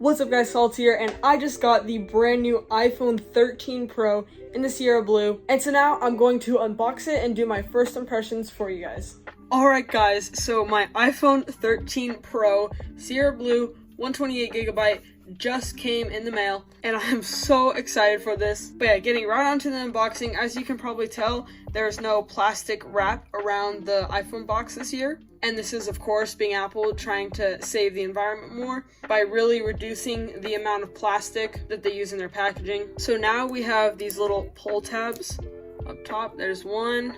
What's up guys, Salt here, and I just got the brand new iPhone 13 Pro in the Sierra Blue, and so now I'm going to unbox it and do my first impressions for you guys. Alright guys, so my iPhone 13 Pro Sierra Blue 128GB just came in the mail, and I'm so excited for this. But yeah, getting right onto the unboxing, as you can probably tell, there's no plastic wrap around the iPhone box this year. And this is, of course, being Apple trying to save the environment more by really reducing the amount of plastic that they use in their packaging. So now we have these little pull tabs up top. There's one,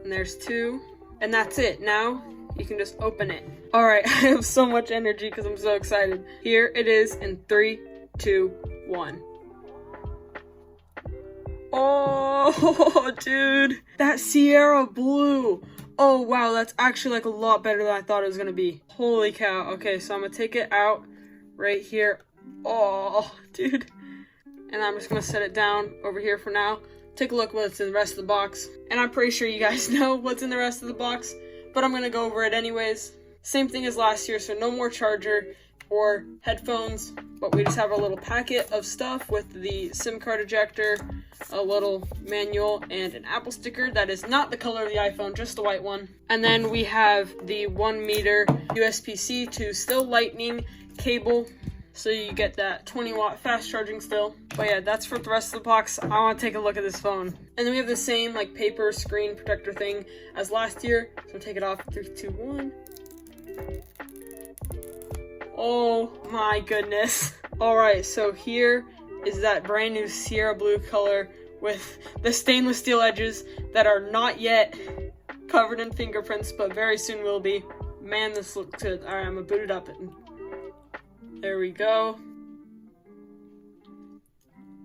and there's two, and that's it. Now you can just open it. All right, I have so much energy because I'm so excited. Here it is in 3, 2, 1. Oh, dude, that Sierra Blue. Oh, wow, that's actually like a lot better than I thought it was going to be. Holy cow. Okay, so I'm going to take it out right here. Oh, dude. And I'm just going to set it down over here for now. Take a look what's in the rest of the box. And I'm pretty sure you guys know what's in the rest of the box, but I'm going to go over it anyways. Same thing as last year, so no more charger or headphones, but we just have a little packet of stuff with the SIM card ejector, a little manual, and an Apple sticker that is not the color of the iPhone, just the white one. And then we have the 1 meter USB-C to still lightning cable, so you get that 20-watt fast charging still. But yeah, that's for the rest of the box. I want to take a look at this phone. And then we have the same like paper screen protector thing as last year, so take it off. 3, 2, 1. Oh my goodness. Alright, so here is that brand new Sierra Blue color with the stainless steel edges that are not yet covered in fingerprints, but very soon will be. Man, this looks good. Alright, I'm gonna boot it up. There we go.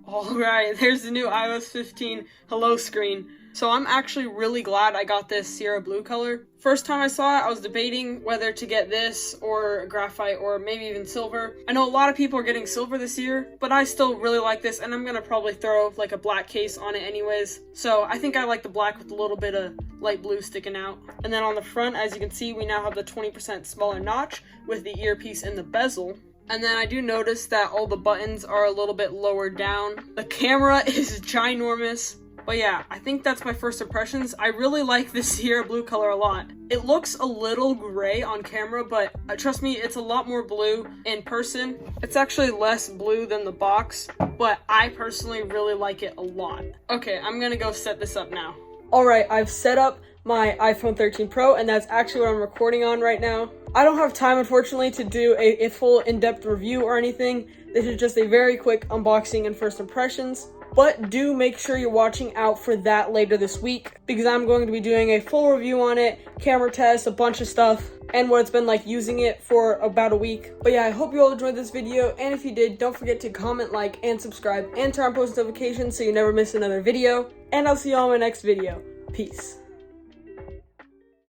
Alright, there's the new iOS 15 hello screen. So I'm actually really glad I got this Sierra Blue color. First time I saw it, I was debating whether to get this or graphite or maybe even silver. I know a lot of people are getting silver this year, but I still really like this, and I'm gonna probably throw like a black case on it anyways. So I think I like the black with a little bit of light blue sticking out. And then on the front, as you can see, we now have the 20% smaller notch with the earpiece in the bezel. And then I do notice that all the buttons are a little bit lower down. The camera is ginormous. But yeah, I think that's my first impressions. I really like this Sierra Blue color a lot. It looks a little gray on camera, but trust me, it's a lot more blue in person. It's actually less blue than the box, but I personally really like it a lot. Okay, I'm gonna go set this up now. Alright, I've set up my iPhone 13 Pro, and that's actually what I'm recording on right now. I don't have time, unfortunately, to do a full in-depth review or anything. This is just a very quick unboxing and first impressions. But do make sure you're watching out for that later this week, because I'm going to be doing a full review on it, camera test, a bunch of stuff, and what it's been like using it for about a week. But yeah, I hope you all enjoyed this video, and if you did, don't forget to comment, like, and subscribe, and turn on post notifications so you never miss another video. And I'll see you all in my next video. Peace.